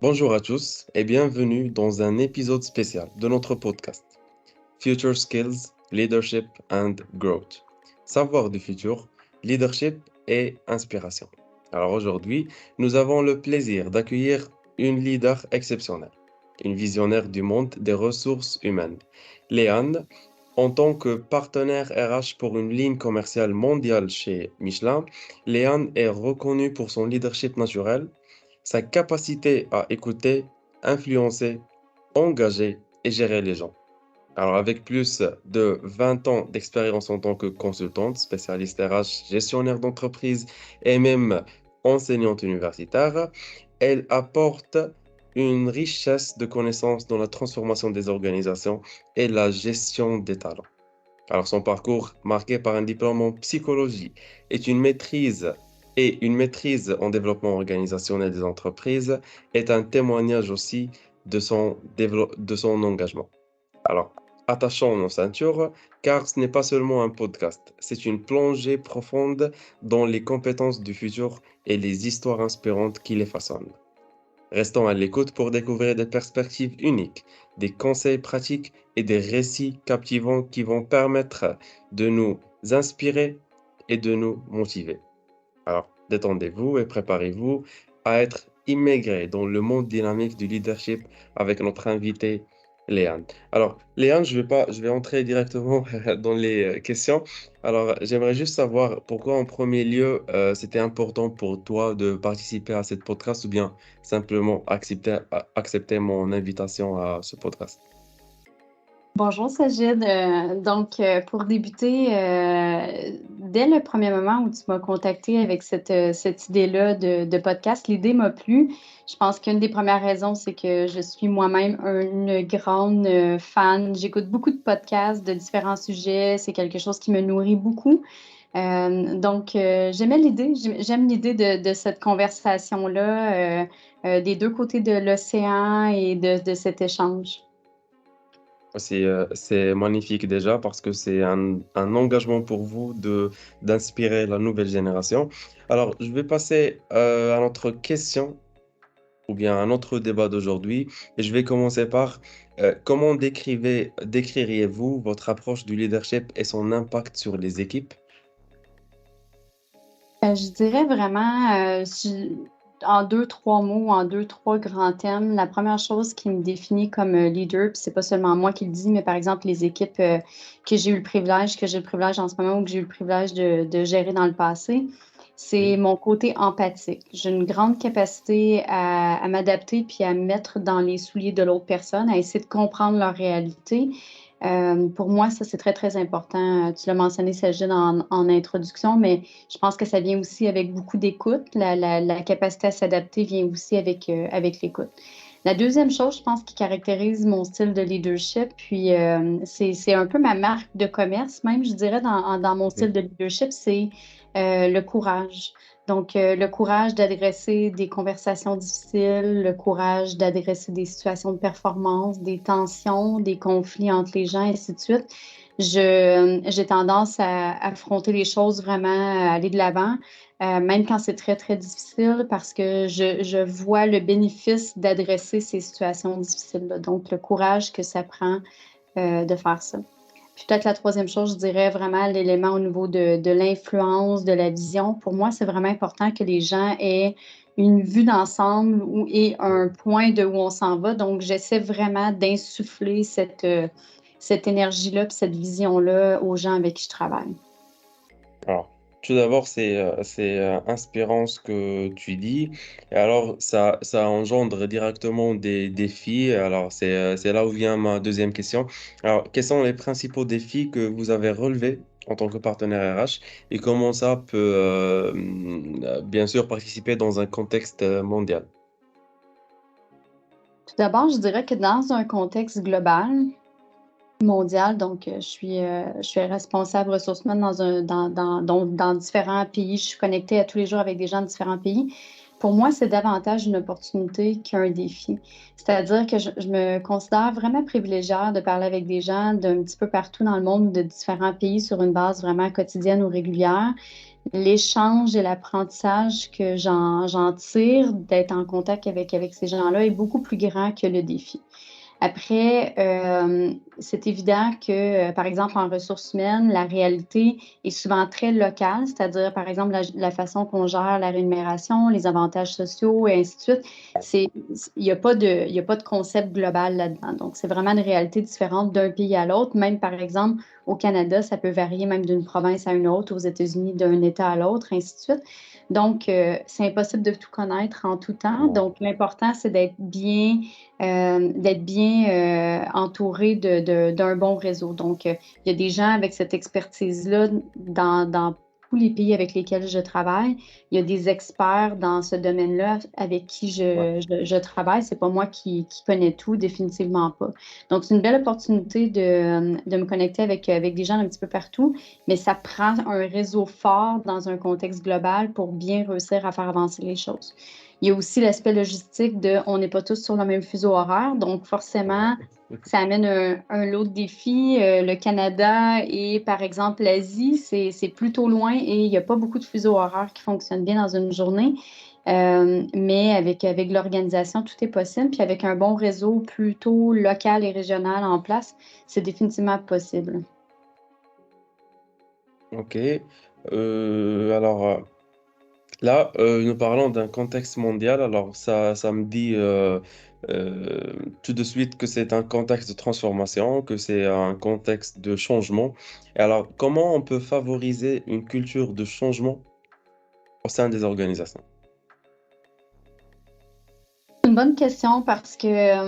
Bonjour à tous et bienvenue dans un épisode spécial de notre podcast Future Skills, Leadership and Growth. Savoir du futur, leadership et inspiration. Alors aujourd'hui, nous avons le plaisir d'accueillir une leader exceptionnelle, une visionnaire du monde des ressources humaines. Léane, en tant que partenaire RH pour une ligne commerciale mondiale chez Michelin, Léane est reconnue pour son leadership naturel, sa capacité à écouter, influencer, engager et gérer les gens. Alors, avec plus de 20 ans d'expérience en tant que consultante, spécialiste RH, gestionnaire d'entreprise et même enseignante universitaire, elle apporte une richesse de connaissances dans la transformation des organisations et la gestion des talents. Alors, son parcours, marqué par un diplôme en psychologie, est une maîtrise en développement organisationnel des entreprises, est un témoignage aussi de son engagement. Alors, attachons nos ceintures, car ce n'est pas seulement un podcast, c'est une plongée profonde dans les compétences du futur et les histoires inspirantes qui les façonnent. Restons à l'écoute pour découvrir des perspectives uniques, des conseils pratiques et des récits captivants qui vont permettre de nous inspirer et de nous motiver. Alors, détendez-vous et préparez-vous à être immigré dans le monde dynamique du leadership avec notre invité Léane. Alors, Léane, je vais entrer directement dans les questions. Alors, j'aimerais juste savoir pourquoi en premier lieu, c'était important pour toi de participer à cette podcast ou bien simplement accepter mon invitation à ce podcast. Bonjour Sagid. Pour débuter, dès le premier moment où tu m'as contacté avec cette idée-là de podcast, l'idée m'a plu. Je pense qu'une des premières raisons, c'est que je suis moi-même une grande fan. J'écoute beaucoup de podcasts de différents sujets. C'est quelque chose qui me nourrit beaucoup. J'aimais l'idée, j'aime l'idée de cette conversation-là, des deux côtés de l'océan et de cet échange. C'est magnifique déjà parce que c'est un engagement pour vous d'inspirer la nouvelle génération. Alors, je vais passer à notre question ou bien à notre débat d'aujourd'hui et je vais commencer par comment décririez-vous votre approche du leadership et son impact sur les équipes? Je dirais vraiment, en deux, trois mots, en deux, trois grands thèmes. La première chose qui me définit comme leader, puis c'est pas seulement moi qui le dis, mais par exemple les équipes que j'ai le privilège en ce moment ou que j'ai eu le privilège de gérer dans le passé, c'est Oui. mon côté empathique. J'ai une grande capacité à m'adapter puis à me mettre dans les souliers de l'autre personne, à essayer de comprendre leur réalité. Pour moi, ça, c'est très, très important. Tu l'as mentionné, Sajid, en introduction, mais je pense que ça vient aussi avec beaucoup d'écoute. La capacité à s'adapter vient aussi avec l'écoute. La deuxième chose, je pense, qui caractérise mon style de leadership, puis c'est un peu ma marque de commerce, même, je dirais, dans mon style Oui. de leadership, c'est le courage. Le courage d'adresser des conversations difficiles, le courage d'adresser des situations de performance, des tensions, des conflits entre les gens, et ainsi de suite. J'ai tendance à affronter les choses vraiment, à aller de l'avant, même quand c'est très, très difficile, parce que je vois le bénéfice d'adresser ces situations difficiles-là. Donc, le courage que ça prend de faire ça. Puis peut-être la troisième chose, je dirais vraiment l'élément au niveau de l'influence, de la vision. Pour moi, c'est vraiment important que les gens aient une vue d'ensemble et un point de où on s'en va. Donc, j'essaie vraiment d'insuffler cette énergie-là puis cette vision-là aux gens avec qui je travaille. Alors, tout d'abord, c'est inspirant ce que tu dis. Et alors, ça engendre directement des défis. Alors, c'est là où vient ma deuxième question. Alors, quels sont les principaux défis que vous avez relevés en tant que partenaire RH et comment ça peut, bien sûr, participer dans un contexte mondial? Tout d'abord, je dirais que dans un contexte global, mondial, je suis responsable ressources humaines dans différents pays. Je suis connectée à tous les jours avec des gens de différents pays. Pour moi, c'est davantage une opportunité qu'un défi. C'est-à-dire que je me considère vraiment privilégiée de parler avec des gens d'un petit peu partout dans le monde, de différents pays sur une base vraiment quotidienne ou régulière. L'échange et l'apprentissage que j'en tire d'être en contact avec ces gens-là est beaucoup plus grand que le défi. Après, c'est évident que, par exemple, en ressources humaines, la réalité est souvent très locale, c'est-à-dire, par exemple, la façon qu'on gère la rémunération, les avantages sociaux et ainsi de suite. Il y a pas de concept global là-dedans. Donc, c'est vraiment une réalité différente d'un pays à l'autre. Même, par exemple, au Canada, ça peut varier même d'une province à une autre, aux États-Unis, d'un État à l'autre, ainsi de suite. Donc, c'est impossible de tout connaître en tout temps. Ouais. Donc, l'important, c'est d'être bien entouré d'un bon réseau. Donc, il y a des gens avec cette expertise-là dans tous les pays avec lesquels je travaille. Il y a des experts dans ce domaine-là avec qui Ouais. je travaille. C'est pas moi qui connais tout, définitivement pas. Donc, c'est une belle opportunité de me connecter avec des gens un petit peu partout, mais ça prend un réseau fort dans un contexte global pour bien réussir à faire avancer les choses. Il y a aussi l'aspect logistique de on n'est pas tous sur le même fuseau horaire, donc forcément, Ouais. ça amène un lot de défis. Le Canada et par exemple l'Asie, c'est plutôt loin et il n'y a pas beaucoup de fuseaux horaires qui fonctionnent bien dans une journée. Mais avec l'organisation, tout est possible. Puis avec un bon réseau plutôt local et régional en place, c'est définitivement possible. Ok. Alors là, nous parlons d'un contexte mondial. Alors ça me dit tout de suite que c'est un contexte de transformation, que c'est un contexte de changement. Et alors, comment on peut favoriser une culture de changement au sein des organisations? C'est une bonne question parce que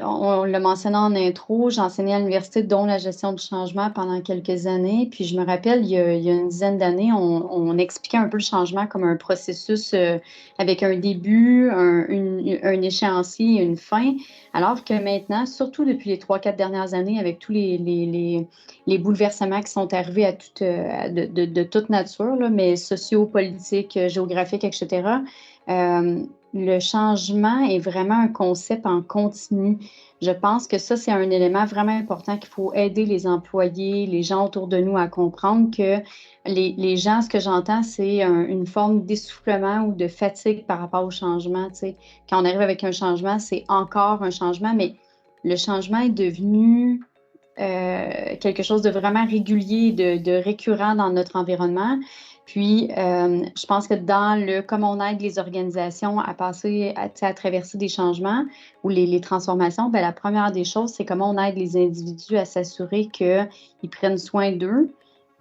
on l'a mentionné en intro, j'ai enseigné à l'université dont la gestion du changement pendant quelques années. Puis je me rappelle, il y a une dizaine d'années, on expliquait un peu le changement comme un processus avec un début, un échéancier et une fin. Alors que maintenant, surtout depuis les 3, 4 dernières années, avec tous les bouleversements qui sont arrivés de toute nature, là, mais sociaux, politiques, géographiques, etc., le changement est vraiment un concept en continu. Je pense que ça, c'est un élément vraiment important qu'il faut aider les employés, les gens autour de nous à comprendre que les gens, ce que j'entends, c'est une forme d'essoufflement ou de fatigue par rapport au changement. Tu sais. Quand on arrive avec un changement, c'est encore un changement, mais le changement est devenu quelque chose de vraiment régulier, de récurrent dans notre environnement. Puis, je pense que comme on aide les organisations à passer, tu sais, à traverser des changements ou les transformations, ben, la première des choses, c'est comment on aide les individus à s'assurer qu'ils prennent soin d'eux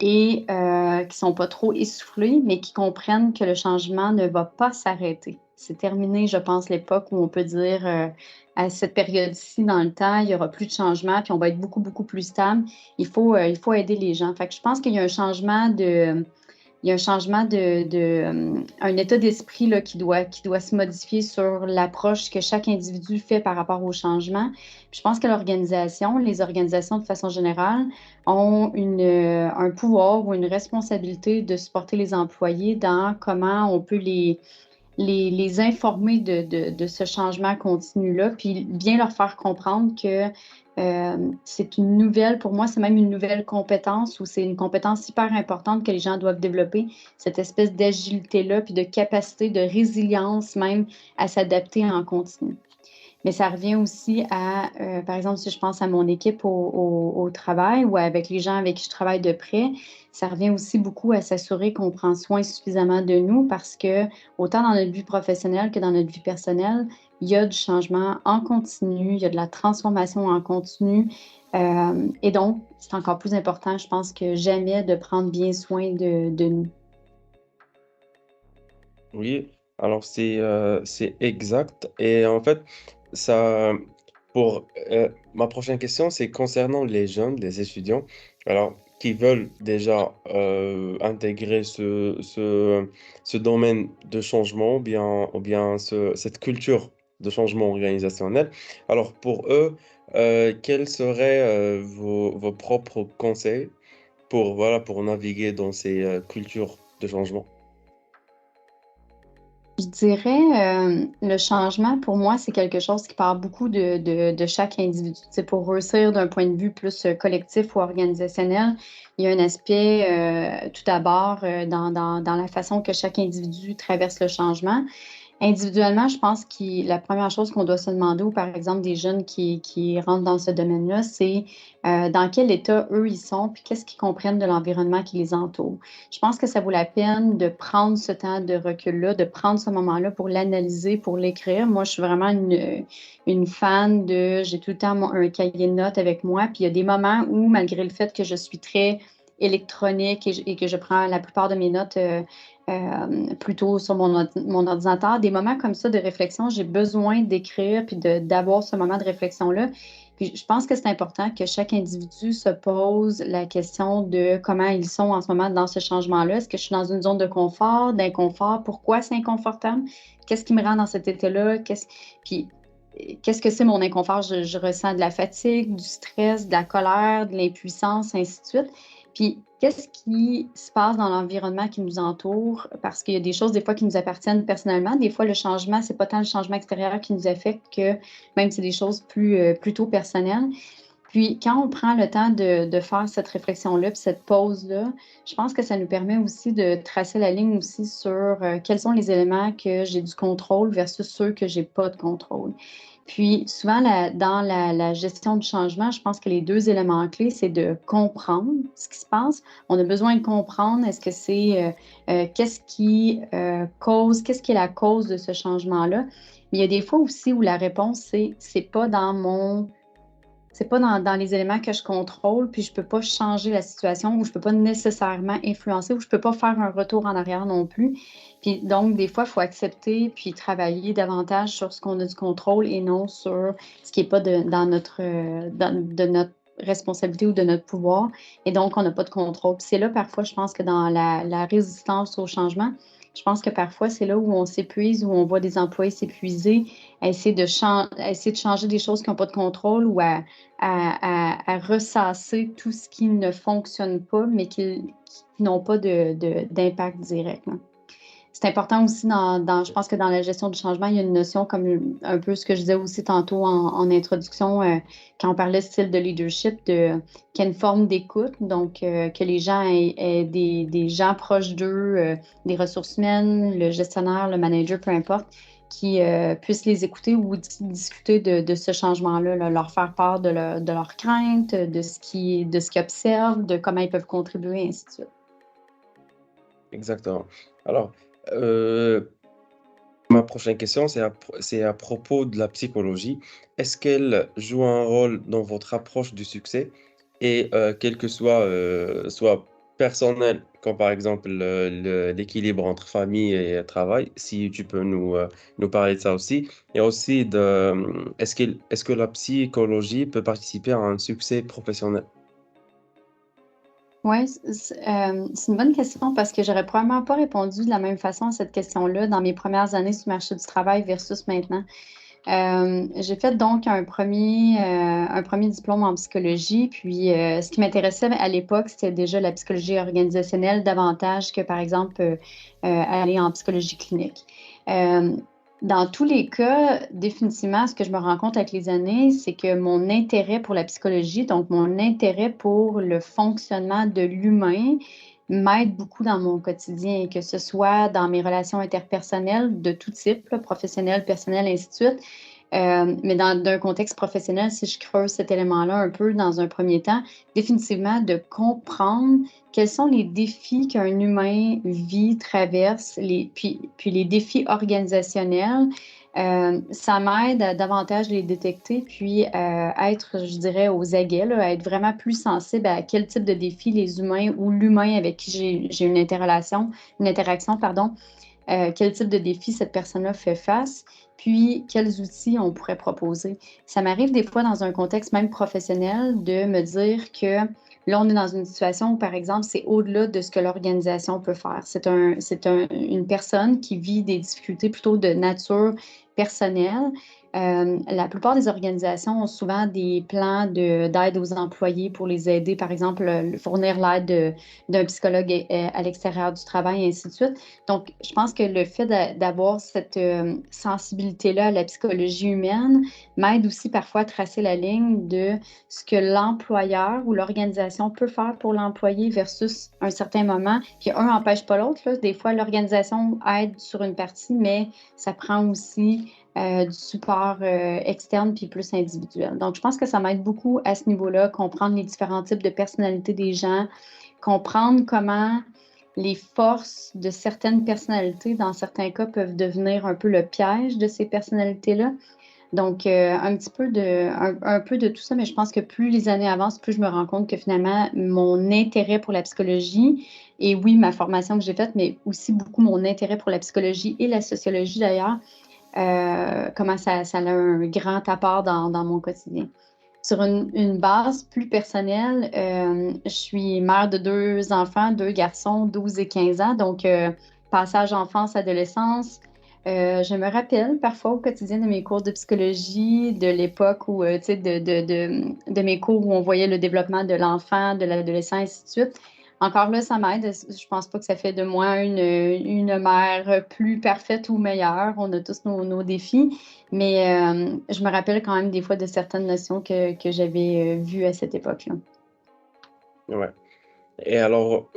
et qu'ils ne sont pas trop essoufflés, mais qu'ils comprennent que le changement ne va pas s'arrêter. C'est terminé, je pense, l'époque où on peut dire à cette période-ci dans le temps, il y aura plus de changement, puis on va être beaucoup, beaucoup plus stable. Il faut aider les gens. Fait que je pense qu'il y a un changement il y a un changement un état d'esprit là, qui doit se modifier sur l'approche que chaque individu fait par rapport au changement. Puis je pense que les organisations de façon générale, ont un pouvoir ou une responsabilité de supporter les employés dans comment on peut les informer de ce changement continu-là, puis bien leur faire comprendre que c'est une nouvelle, pour moi, c'est même une nouvelle compétence ou c'est une compétence hyper importante que les gens doivent développer, cette espèce d'agilité-là, puis de capacité, de résilience même à s'adapter en continu. Mais ça revient aussi à, par exemple, si je pense à mon équipe au travail ou avec les gens avec qui je travaille de près, ça revient aussi beaucoup à s'assurer qu'on prend soin suffisamment de nous parce que autant dans notre vie professionnelle que dans notre vie personnelle, il y a du changement en continu, il y a de la transformation en continu. Et donc, c'est encore plus important, je pense, que jamais de prendre bien soin de nous. Oui, alors c'est exact. Et en fait, ça, pour ma prochaine question, c'est concernant les jeunes, les étudiants, alors qui veulent déjà intégrer ce domaine de changement ou bien cette culture de changement organisationnel. Alors pour eux, quels seraient vos propres conseils pour naviguer dans ces cultures de changement? Je dirais, le changement, pour moi, c'est quelque chose qui part beaucoup de chaque individu. C'est pour réussir d'un point de vue plus collectif ou organisationnel, il y a un aspect, tout d'abord, dans la façon que chaque individu traverse le changement. Individuellement, je pense que la première chose qu'on doit se demander, ou par exemple des jeunes qui rentrent dans ce domaine-là, c'est dans quel état eux ils sont, puis qu'est-ce qu'ils comprennent de l'environnement qui les entoure. Je pense que ça vaut la peine de prendre ce temps de recul-là, de prendre ce moment-là pour l'analyser, pour l'écrire. Moi, je suis vraiment une fan de, j'ai tout le temps un cahier de notes avec moi, puis il y a des moments où, malgré le fait que je suis très électronique et que je prends la plupart de mes notes plutôt sur mon ordinateur. Des moments comme ça de réflexion, j'ai besoin d'écrire puis d'avoir ce moment de réflexion-là. Puis je pense que c'est important que chaque individu se pose la question de comment ils sont en ce moment dans ce changement-là. Est-ce que je suis dans une zone de confort, d'inconfort? Pourquoi c'est inconfortable? Qu'est-ce qui me rend dans cet état-là? Puis, qu'est-ce que c'est mon inconfort? Je ressens de la fatigue, du stress, de la colère, de l'impuissance, ainsi de suite. Puis, qu'est-ce qui se passe dans l'environnement qui nous entoure? Parce qu'il y a des choses, des fois, qui nous appartiennent personnellement. Des fois, le changement, c'est pas tant le changement extérieur qui nous affecte que même c'est des choses plutôt personnelles. Puis, quand on prend le temps de faire cette réflexion-là, puis cette pause-là, je pense que ça nous permet aussi de tracer la ligne aussi sur quels sont les éléments que j'ai du contrôle versus ceux que j'ai pas de contrôle. Puis, souvent, dans la gestion du changement, je pense que les deux éléments clés, c'est de comprendre ce qui se passe. On a besoin de comprendre, est-ce que c'est qu'est-ce qui est la cause de ce changement-là. Mais il y a des fois aussi où la réponse, c'est pas dans les éléments que je contrôle, puis je peux pas changer la situation ou je peux pas nécessairement influencer ou je peux pas faire un retour en arrière non plus. Puis donc, des fois, il faut accepter puis travailler davantage sur ce qu'on a du contrôle et non sur ce qui est pas de notre responsabilité ou de notre pouvoir. Et donc, on n'a pas de contrôle. Puis c'est là, parfois, je pense que dans la résistance au changement, je pense que parfois, c'est là où on s'épuise, où on voit des employés s'épuiser, à essayer de changer des choses qui n'ont pas de contrôle ou à ressasser tout ce qui ne fonctionne pas, mais qui n'ont pas d'impact direct, là. C'est important aussi je pense que dans la gestion du changement, il y a une notion comme un peu ce que je disais aussi tantôt en introduction, quand on parlait de style de leadership, qu'il y a une forme d'écoute, donc que les gens aient des gens proches d'eux, des ressources humaines, le gestionnaire, le manager, peu importe, qui puissent les écouter ou discuter de ce changement-là, là, leur faire part de leurs craintes, de ce qu'ils observent, de comment ils peuvent contribuer, ainsi de suite. Exactement. Alors, euh, ma prochaine question, c'est à propos de la psychologie. Est-ce qu'elle joue un rôle dans votre approche du succès et quel que soit personnel, comme par exemple l'équilibre entre famille et travail, si tu peux nous parler de ça aussi. Et aussi est-ce que la psychologie peut participer à un succès professionnel? Oui, c'est une bonne question parce que j'aurais probablement pas répondu de la même façon à cette question-là dans mes premières années sur le marché du travail versus maintenant. J'ai fait donc un premier diplôme en psychologie, puis ce qui m'intéressait à l'époque, c'était déjà la psychologie organisationnelle davantage que, par exemple, aller en psychologie clinique. Euh, dans tous les cas, définitivement, ce que je me rends compte avec les années, c'est que mon intérêt pour la psychologie, donc mon intérêt pour le fonctionnement de l'humain, m'aide beaucoup dans mon quotidien, que ce soit dans mes relations interpersonnelles de tout type, là, professionnelles, personnelles, ainsi de suite. Mais d'un contexte professionnel, si je creuse cet élément-là un peu dans un premier temps, définitivement de comprendre quels sont les défis qu'un humain vit, traverse, puis les défis organisationnels. Ça m'aide à davantage les détecter, puis être, je dirais, aux aguets, là, à être vraiment plus sensible à quel type de défis les humains ou l'humain avec qui j'ai une interaction, pardon, quel type de défi cette personne-là fait face, puis quels outils on pourrait proposer. Ça m'arrive des fois dans un contexte même professionnel de me dire que là, on est dans une situation où, par exemple, c'est au-delà de ce que l'organisation peut faire. Une personne qui vit des difficultés plutôt de nature personnel. La plupart des organisations ont souvent des plans d'aide aux employés pour les aider, par exemple, fournir l'aide d'un psychologue à l'extérieur du travail, et ainsi de suite. Donc, je pense que le fait d'avoir cette sensibilité-là à la psychologie humaine m'aide aussi parfois à tracer la ligne de ce que l'employeur ou l'organisation peut faire pour l'employé versus un certain moment. Puis un n'empêche pas l'autre, là. Des fois, l'organisation aide sur une partie, mais ça prend aussi du support externe puis plus individuel. Donc, je pense que ça m'aide beaucoup à ce niveau-là, comprendre les différents types de personnalités des gens, comprendre comment les forces de certaines personnalités, dans certains cas, peuvent devenir un peu le piège de ces personnalités-là. Donc, un peu de tout ça, mais je pense que plus les années avancent, plus je me rends compte que finalement, mon intérêt pour la psychologie, et oui, ma formation que j'ai faite, mais aussi beaucoup mon intérêt pour la psychologie et la sociologie d'ailleurs, comment ça a un grand apport dans mon quotidien. Sur une base plus personnelle, je suis mère de 2 enfants, 2 garçons, 12 et 15 ans, donc passage enfance-adolescence. Je me rappelle parfois au quotidien de mes cours de psychologie, de l'époque où, tu sais, de mes cours où on voyait le développement de l'enfant, de l'adolescent, et ainsi de suite. Encore là, ça m'aide. Je pense pas que ça fait de moi une mère plus parfaite ou meilleure. On a tous nos défis. Mais je me rappelle quand même des fois de certaines notions que j'avais vues à cette époque-là. Ouais. Et alors,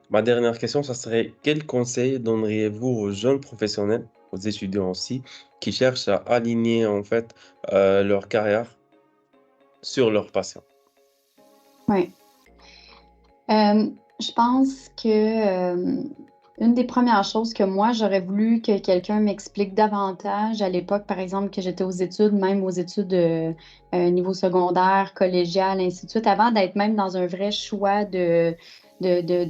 ma dernière question, ça serait quel conseil donneriez-vous aux jeunes professionnels, aux étudiants aussi, qui cherchent à aligner en fait leur carrière sur leur passion? Oui. Je pense que une des premières choses que moi, j'aurais voulu que quelqu'un m'explique davantage à l'époque, par exemple, que j'étais aux études, même aux études niveau secondaire, collégial, ainsi de suite, avant d'être même dans un vrai choix de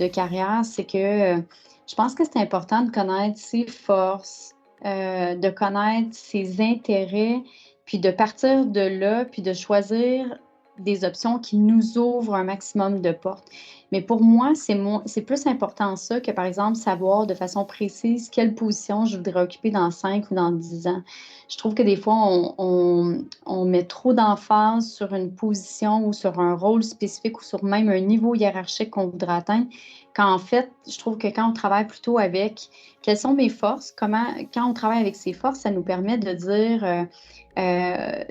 carrière, c'est que je pense que c'est important de connaître ses forces, de connaître ses intérêts, puis de partir de là, puis de choisir des options qui nous ouvrent un maximum de portes. Mais pour moi, c'est plus important ça que, par exemple, savoir de façon précise quelle position je voudrais occuper dans 5 ou dans 10 ans. Je trouve que des fois, on met trop d'emphase sur une position ou sur un rôle spécifique ou sur même un niveau hiérarchique qu'on voudrait atteindre, quand en fait, je trouve que quand on travaille plutôt avec quelles sont mes forces, quand on travaille avec ses forces, ça nous permet de dire,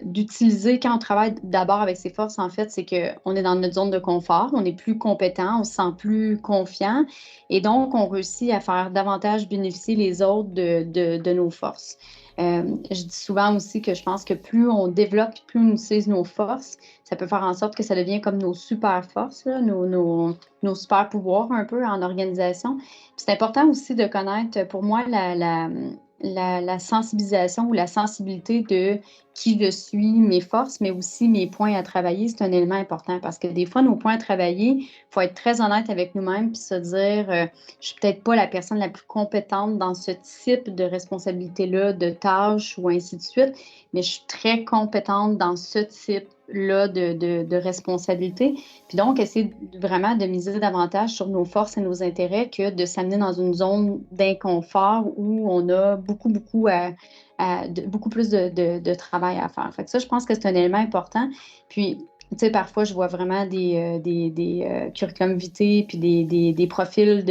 d'utiliser, quand on travaille d'abord avec ses forces, en fait, c'est qu'on est dans notre zone de confort, on est plus compétent, on se sent plus confiant et donc on réussit à faire davantage bénéficier les autres de nos forces. Je dis souvent aussi que je pense que plus on développe, plus on utilise nos forces, ça peut faire en sorte que ça devient comme nos super forces, là, nos super pouvoirs un peu en organisation. Puis c'est important aussi de connaître, pour moi, la sensibilisation ou la sensibilité de qui je suis, mes forces, mais aussi mes points à travailler, c'est un élément important parce que des fois, nos points à travailler, il faut être très honnête avec nous-mêmes puis se dire, je suis peut-être pas la personne la plus compétente dans ce type de responsabilité-là, de tâches ou ainsi de suite, mais je suis très compétente dans ce type-là de responsabilité. Puis donc, essayer vraiment de miser davantage sur nos forces et nos intérêts que de s'amener dans une zone d'inconfort où on a beaucoup plus de travail à faire. Fait que ça, je pense que c'est un élément important. Puis, tu sais, parfois, je vois vraiment des curriculum vitae puis des profils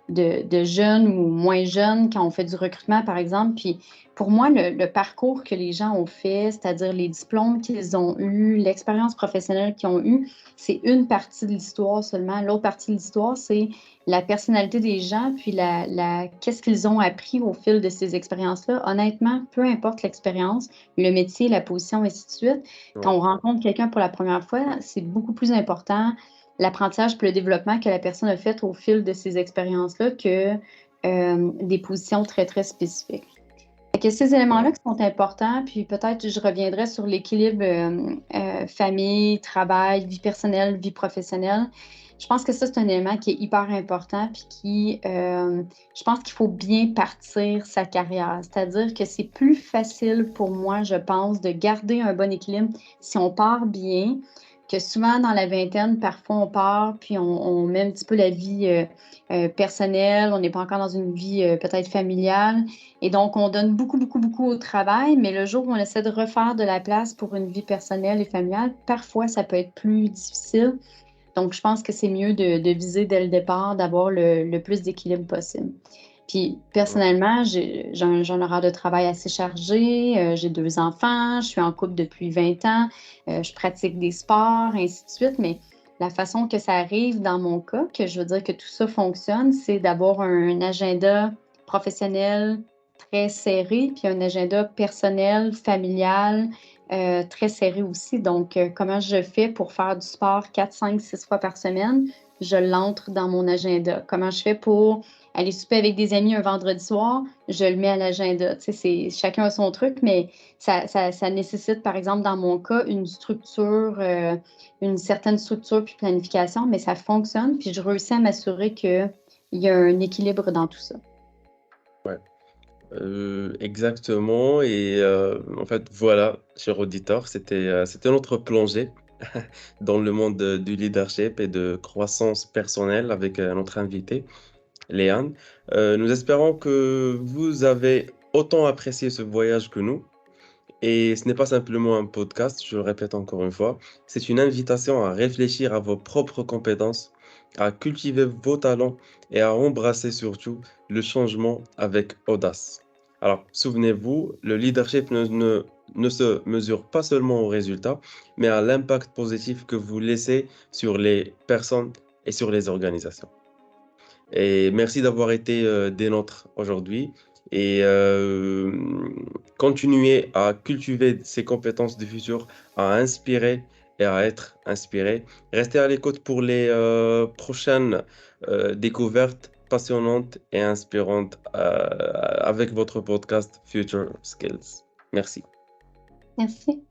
de jeunes ou moins jeunes quand on fait du recrutement, par exemple. Puis, pour moi, le parcours que les gens ont fait, c'est-à-dire les diplômes qu'ils ont eus, l'expérience professionnelle qu'ils ont eue, c'est une partie de l'histoire seulement. L'autre partie de l'histoire, c'est la personnalité des gens, puis qu'est-ce qu'ils ont appris au fil de ces expériences-là. Honnêtement, peu importe l'expérience, le métier, la position, et ainsi de suite, quand Ouais. on rencontre quelqu'un pour la première fois, c'est beaucoup plus important l'apprentissage puis le développement que la personne a fait au fil de ces expériences-là que des positions très, très spécifiques. Fait que ces Ouais. éléments-là qui sont importants, puis peut-être je reviendrai sur l'équilibre famille, travail, vie personnelle, vie professionnelle. Je pense que ça, c'est un élément qui est hyper important, puis je pense qu'il faut bien partir sa carrière. C'est-à-dire que c'est plus facile pour moi, je pense, de garder un bon équilibre si on part bien que souvent dans la vingtaine, parfois on part, puis on met un petit peu la vie personnelle, on n'est pas encore dans une vie peut-être familiale, et donc on donne beaucoup, beaucoup, beaucoup au travail, mais le jour où on essaie de refaire de la place pour une vie personnelle et familiale, parfois ça peut être plus difficile. Donc je pense que c'est mieux de viser dès le départ, d'avoir le plus d'équilibre possible. Puis Ouais. personnellement, j'ai un horaire de travail assez chargé, j'ai 2 enfants, je suis en couple depuis 20 ans, je pratique des sports, ainsi de suite. Mais la façon que ça arrive dans mon cas, que je veux dire que tout ça fonctionne, c'est d'avoir un agenda professionnel très serré, puis un agenda personnel, familial, très serré aussi. Donc, comment je fais pour faire du sport 4, 5, 6 fois par semaine? Je l'entre dans mon agenda. Comment je fais pour aller souper avec des amis un vendredi soir? Je le mets à l'agenda. Tu sais, chacun a son truc, mais ça nécessite, par exemple, dans mon cas, une structure, une certaine structure puis planification, mais ça fonctionne. Puis je réussis à m'assurer qu'il y a un équilibre dans tout ça. Ouais. Exactement et en fait, voilà, cher auditeur, c'était notre plongée dans le monde, du leadership et de croissance personnelle avec, notre invité, Léane. Nous espérons que vous avez autant apprécié ce voyage que nous. Et ce n'est pas simplement un podcast, je le répète encore une fois, c'est une invitation à réfléchir à vos propres compétences, à cultiver vos talents et à embrasser surtout le changement avec audace. Alors, souvenez-vous, le leadership ne se mesure pas seulement aux résultats, mais à l'impact positif que vous laissez sur les personnes et sur les organisations. Et merci d'avoir été des nôtres aujourd'hui. Et continuez à cultiver ces compétences du futur, à inspirer et à être inspiré. Restez à l'écoute pour les prochaines découvertes passionnantes et inspirantes avec votre podcast Future Skills. Merci. Merci.